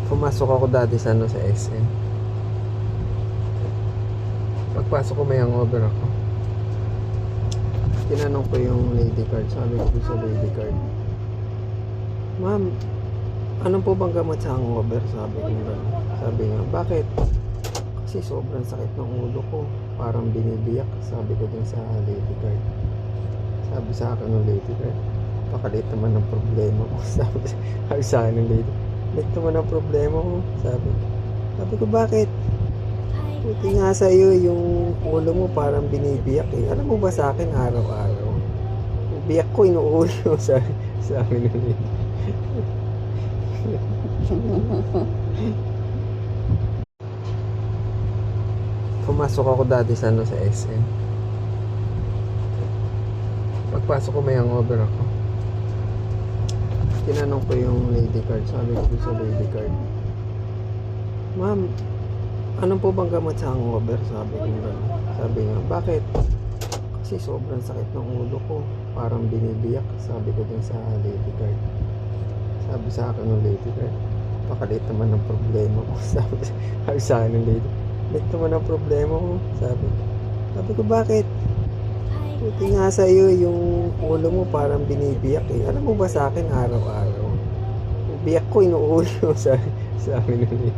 Pumasok ako dati sa sa SM. Pagpasok ko may hangover ako. Tinanong ko yung lady card. Sabi ko sa lady card, "Ma'am, ano po bang gamot sa hangover?" Sabi ko gano'n. Sabi niya, "Bakit?" "Kasi sobrang sakit ng ulo ko. Parang binibiyak." Sabi ko dun sa lady card. Sabi sa akin ng lady card, "Pakaliit naman ng problema ko." Sabi sa akin ng lady, "Liit naman ang problema ko." Sabi ko, "Bakit?" "Buti nga sa'yo yung ulo mo parang binibiyak eh. Alam mo ba sa akin araw-araw, yung biyak ko inuulo." Sa akin ng lady. Pumasok ako dati sa sa SM. Pagpasok ko may hangover ako. Tinanong ko yung lady card. Sabi ko sa lady card, "Ma'am, ano po bang gamot sa hangover?" Sabi ko gano'n. Sabi niya, "Bakit?" "Kasi sobrang sakit ng ulo ko. Parang binibiyak." Sabi ko dun sa lady card. Sabi sa akin ng lady card, "Pakaliit naman ng problema ko." Sabi sa akin ng lady, "Liit naman ang problema ko." Sabi ko, "Bakit?" "Buti nga sa'yo yung ulo mo parang binibiyak eh. Alam mo ba sa akin araw-araw, yung biyak ko inuulo." Sa akin ng lady.